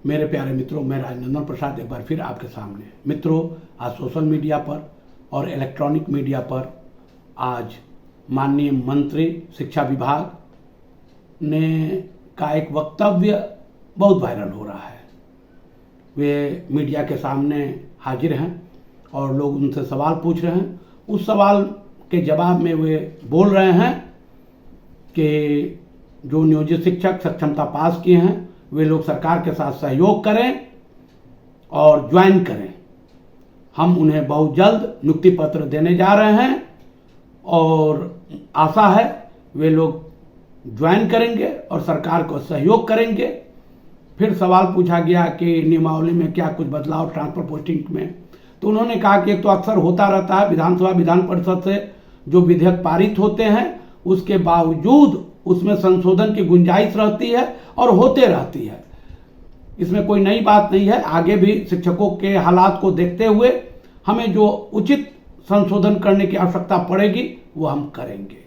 मेरे प्यारे मित्रों, मैं राजनंदन प्रसाद एक बार फिर आपके सामने। मित्रों, आज सोशल मीडिया पर और इलेक्ट्रॉनिक मीडिया पर आज माननीय मंत्री शिक्षा विभाग ने का एक वक्तव्य बहुत वायरल हो रहा है। वे मीडिया के सामने हाजिर हैं और लोग उनसे सवाल पूछ रहे हैं। उस सवाल के जवाब में वे बोल रहे हैं कि जो नियोजित शिक्षक सक्षमता पास किए हैं वे लोग सरकार के साथ सहयोग करें और ज्वाइन करें। हम उन्हें बहुत जल्द नियुक्ति पत्र देने जा रहे हैं और आशा है वे लोग ज्वाइन करेंगे और सरकार को सहयोग करेंगे। फिर सवाल पूछा गया कि नियमावली में क्या कुछ बदलाव ट्रांसफर पोस्टिंग में, तो उन्होंने कहा कि एक तो अक्सर होता रहता है, विधानसभा विधान परिषद से जो विधेयक पारित होते हैं उसके बावजूद उसमें संशोधन की गुंजाइश रहती है और होते रहती है। इसमें कोई नई बात नहीं है। आगे भी शिक्षकों के हालात को देखते हुए हमें जो उचित संशोधन करने की आवश्यकता पड़ेगी वो हम करेंगे।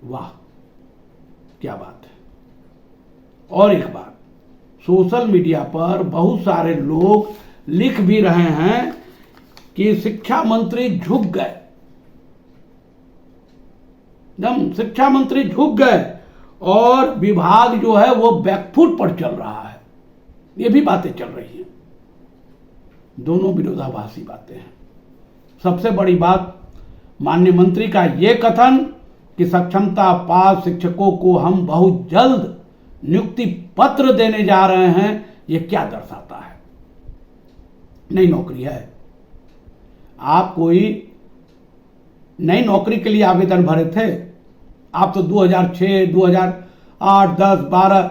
वाह, क्या बात है। और एक बात, सोशल मीडिया पर बहुत सारे लोग लिख भी रहे हैं कि शिक्षा मंत्री झुक गए, एकदम शिक्षा मंत्री झुक गए और विभाग जो है वो बैकफुट पर चल रहा है। ये भी बातें चल रही हैं। दोनों विरोधाभासी बातें हैं। सबसे बड़ी बात, माननीय मंत्री का ये कथन कि सक्षमता पास शिक्षकों को हम बहुत जल्द नियुक्ति पत्र देने जा रहे हैं, ये क्या दर्शाता है? नई नौकरी है। आप कोई नई नौकरी के लिए आवेदन भरे थे? आप तो 2006, 2008, 10, 12,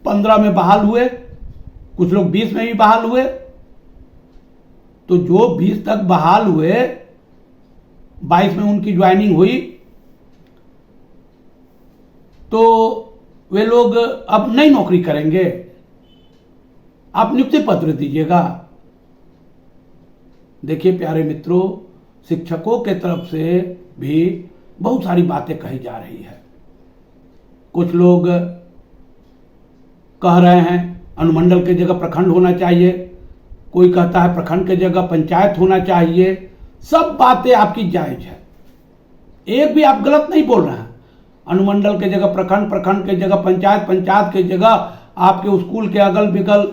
15 में बहाल हुए, कुछ लोग 20 में भी बहाल हुए। तो जो 20 तक बहाल हुए, 22 में उनकी ज्वाइनिंग हुई, तो वे लोग अब नई नौकरी करेंगे। आप नियुक्ति पत्र दीजिएगा। देखिए प्यारे मित्रों, शिक्षकों के तरफ से भी बहुत सारी बातें कही जा रही है। कुछ लोग कह रहे हैं अनुमंडल के जगह प्रखंड होना चाहिए, कोई कहता है प्रखंड के जगह पंचायत होना चाहिए। सब बातें आपकी जायज है, एक भी आप गलत नहीं बोल रहे हैं। अनुमंडल के जगह प्रखंड, प्रखंड के जगह पंचायत, पंचायत के जगह आपके स्कूल के अगल बगल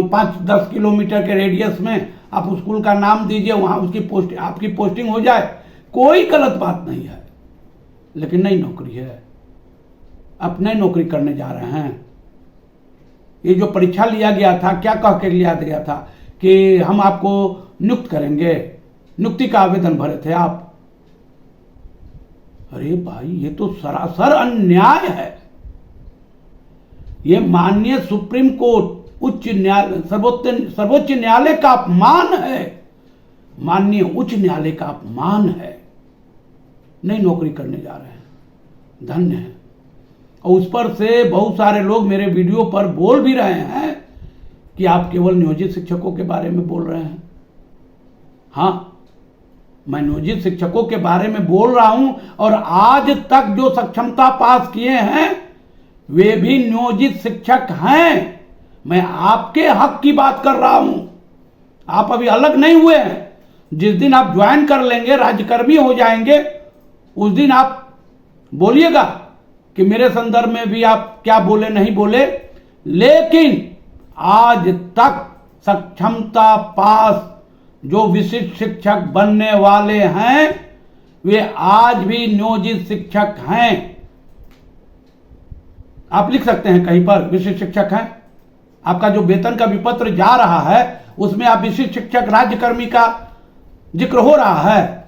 5-10 किलोमीटर के रेडियस में आप स्कूल का नाम दीजिए, वहां उसकी आपकी पोस्टिंग हो जाए, कोई गलत बात नहीं है। लेकिन नई नौकरी है, आप नई नौकरी करने जा रहे हैं। ये जो परीक्षा लिया गया था, क्या कह के लिया गया था कि हम आपको नियुक्त करेंगे, नियुक्ति का आवेदन भरे थे आप। अरे भाई, ये तो सरासर अन्याय है। ये माननीय सुप्रीम कोर्ट, उच्च न्यायालय, सर्वोच्च न्यायालय का अपमान है। माननीय उच्च न्यायालय का अपमान है। नई नौकरी करने जा रहे हैं, धन्य है। और उस पर से बहुत सारे लोग मेरे वीडियो पर बोल भी रहे हैं कि आप केवल नियोजित शिक्षकों के बारे में बोल रहे हैं। हाँ, मैं नियोजित शिक्षकों के बारे में बोल रहा हूं और आज तक जो सक्षमता पास किए हैं वे भी नियोजित शिक्षक हैं। मैं आपके हक की बात कर रहा हूं। आप अभी अलग नहीं हुए हैं। जिस दिन आप ज्वाइन कर लेंगे, राज्यकर्मी हो जाएंगे, उस दिन आप बोलिएगा कि मेरे संदर्भ में भी आप क्या बोले नहीं बोले। लेकिन आज तक सक्षमता पास जो विशिष्ट शिक्षक बनने वाले हैं वे आज भी नियोजित शिक्षक हैं। आप लिख सकते हैं कहीं पर विशिष्ट शिक्षक हैं। आपका जो वेतन का विपत्र जा रहा है उसमें आप विशिष्ट शिक्षक राज्यकर्मी का जिक्र हो रहा है।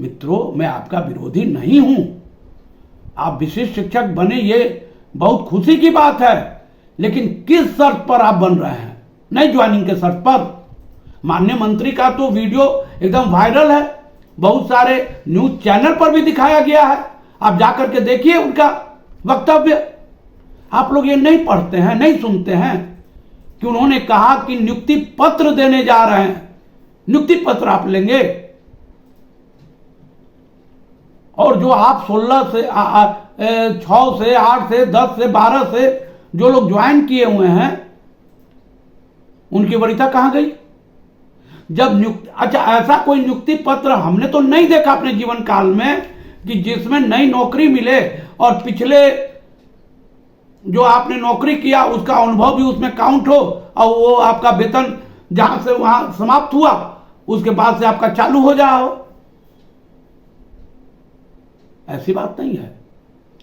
मित्रों, मैं आपका विरोधी नहीं हूं। आप विशिष्ट शिक्षक बने, ये बहुत खुशी की बात है। लेकिन किस शर्त पर आप बन रहे हैं? नई ज्वाइनिंग के शर्त पर। माननीय मंत्री का तो वीडियो एकदम वायरल है, बहुत सारे न्यूज चैनल पर भी दिखाया गया है। आप जाकर के देखिए उनका वक्तव्य। आप लोग ये नहीं पढ़ते हैं, नहीं सुनते हैं कि उन्होंने कहा कि नियुक्ति पत्र देने जा रहे हैं। नियुक्ति पत्र आप लेंगे और जो आप 16 से 6 से 8 से 10 से 12 से जो लोग ज्वाइन किए हुए हैं उनकी वरीयता कहां गई? जब नियुक्ति, अच्छा ऐसा कोई नियुक्ति पत्र हमने तो नहीं देखा अपने जीवन काल में कि जिसमें नई नौकरी मिले और पिछले जो आपने नौकरी किया उसका अनुभव भी उसमें काउंट हो और वो आपका वेतन जहां से वहां समाप्त हुआ उसके बाद से आपका चालू हो जाए हो। ऐसी बात नहीं है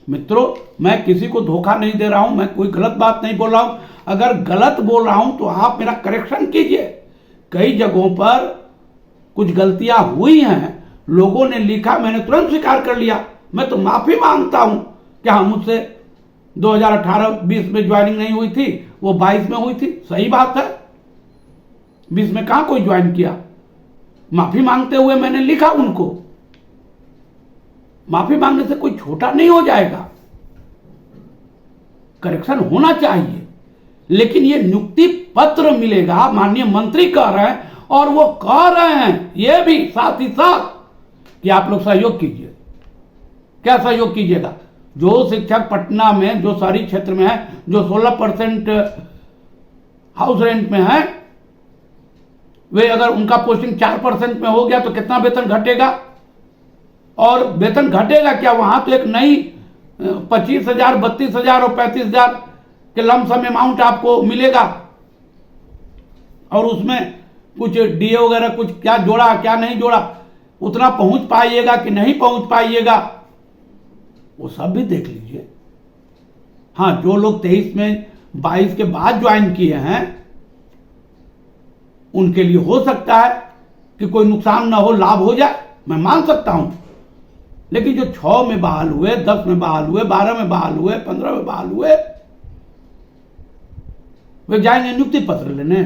मित्रों, मैं किसी को धोखा नहीं दे रहा हूं, मैं कोई गलत बात नहीं बोल रहा हूं। अगर गलत बोल रहा हूं तो आप मेरा करेक्शन कीजिए। कई जगहों पर कुछ गलतियां हुई हैं, लोगों ने लिखा, मैंने तुरंत स्वीकार कर लिया। मैं तो माफी मांगता हूं कि हाँ मुझसे 2018-20 में ज्वाइनिंग नहीं हुई थी, वो 22 में हुई थी, सही बात है। 20 में कहां कोई ज्वाइन किया? माफी मांगते हुए मैंने लिखा उनको। माफी मांगने से कोई छोटा नहीं हो जाएगा, करेक्शन होना चाहिए। लेकिन ये नियुक्ति पत्र मिलेगा, माननीय मंत्री कह रहे हैं, और वो कह रहे हैं ये भी साथ ही साथ कि आप लोग सहयोग कीजिए। क्या सहयोग कीजिएगा? जो शिक्षक पटना में, जो शहरी क्षेत्र में है, जो 16% हाउस रेंट में है, वे अगर उनका पोस्टिंग 4% में हो गया तो कितना वेतन घटेगा? और वेतन घटेगा क्या? वहां तो एक नई 25,000, 32,000 और 35,000 के लमसम अमाउंट आपको मिलेगा, और उसमें कुछ डीए वगैरह कुछ क्या जोड़ा क्या नहीं जोड़ा, उतना पहुंच पाइएगा कि नहीं पहुंच पाइएगा, वो सब भी देख लीजिए। हाँ, जो लोग 23 में 22 के बाद ज्वाइन किए हैं उनके लिए हो सकता है कि कोई नुकसान ना हो, लाभ हो जाए, मैं मान सकता हूं। लेकिन जो 6 में बहाल हुए, 10 में बहाल हुए, 12 में बहाल हुए, 15 में बहाल हुए, वे जाएंगे नियुक्ति पत्र लेने।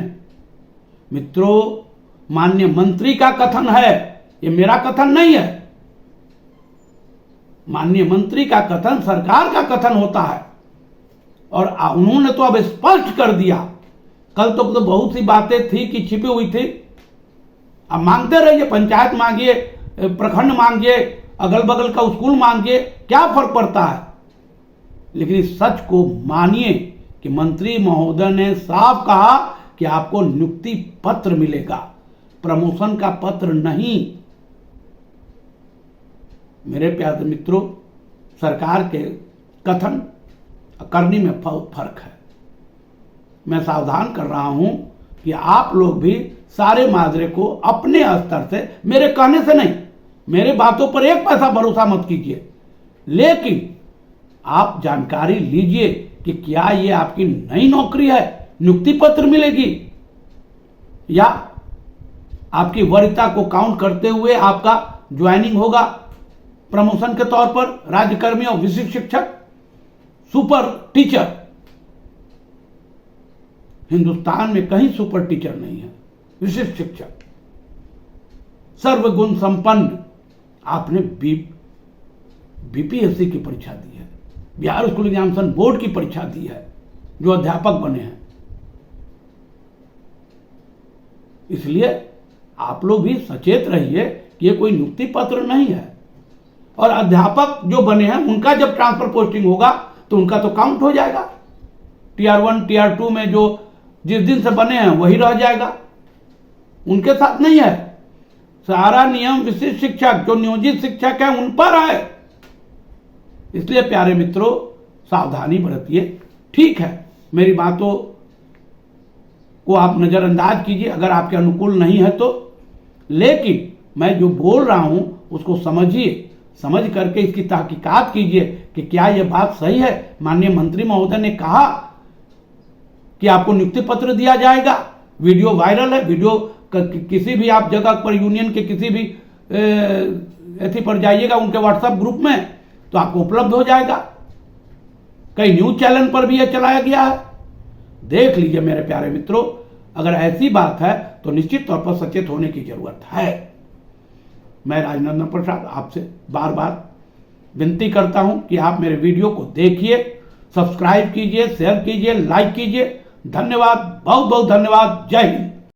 मित्रों, माननीय मंत्री का कथन है, ये मेरा कथन नहीं है। माननीय मंत्री का कथन सरकार का कथन होता है, और उन्होंने तो अब स्पष्ट कर दिया। कल तो बहुत सी बातें थी कि छिपी हुई थी। अब मांगते रहिए, पंचायत मांगिए, प्रखंड मांगिए, अगल बगल का स्कूल मांगिए, क्या फर्क पड़ता है। लेकिन इस सच को मानिए कि मंत्री महोदय ने साफ कहा कि आपको नियुक्ति पत्र मिलेगा, प्रमोशन का पत्र नहीं। मेरे प्यारे मित्रों, सरकार के कथन करनी में बहुत फर्क है। मैं सावधान कर रहा हूं कि आप लोग भी सारे माजरे को अपने स्तर से, मेरे कहने से नहीं, मेरे बातों पर एक पैसा भरोसा मत कीजिए, लेकिन आप जानकारी लीजिए कि क्या ये आपकी नई नौकरी है, नियुक्ति पत्र मिलेगी, या आपकी वरीयता को काउंट करते हुए आपका ज्वाइनिंग होगा प्रमोशन के तौर पर। राज्यकर्मी और विशिष्ट शिक्षक, सुपर टीचर, हिंदुस्तान में कहीं सुपर टीचर नहीं है। विशिष्ट शिक्षक, सर्वगुण संपन्न। आपने बीपीएससी की परीक्षा दी है, बिहार स्कूल एग्जामिनेशन बोर्ड की परीक्षा दी है, जो अध्यापक बने हैं। इसलिए आप लोग भी सचेत रहिए कि ये कोई नियुक्ति पत्र नहीं है। और अध्यापक जो बने हैं उनका जब ट्रांसफर पोस्टिंग होगा तो उनका तो काउंट हो जाएगा। टीआर 1 टीआर 2 में जो जिस दिन से बने हैं वही रह जाएगा, उनके साथ नहीं है। सारा नियम विशिष्ट शिक्षक, जो नियोजित शिक्षक है, उन पर है। इसलिए प्यारे मित्रों, सावधानी बरतिए। ठीक है, मेरी बातों को आप नजरअंदाज कीजिए अगर आपके अनुकूल नहीं है तो, लेकिन मैं जो बोल रहा हूं उसको समझिए, समझ करके इसकी तहकीकात कीजिए कि क्या यह बात सही है। माननीय मंत्री महोदय ने कहा कि आपको नियुक्ति पत्र दिया जाएगा, वीडियो वायरल है। वीडियो किसी भी आप जगह पर, यूनियन के किसी भी एथी पर जाइएगा उनके व्हाट्सएप ग्रुप में, तो आपको उपलब्ध हो जाएगा। कई न्यूज चैनल पर भी यह चलाया गया है, देख लीजिए मेरे प्यारे मित्रों। अगर ऐसी बात है तो निश्चित तौर पर सचेत होने की जरूरत है। मैं राजनंदन प्रसाद आपसे बार बार विनती करता हूं कि आप मेरे वीडियो को देखिए, सब्सक्राइब कीजिए, शेयर कीजिए, लाइक कीजिए। धन्यवाद, बहुत बहुत धन्यवाद। जय हिंद।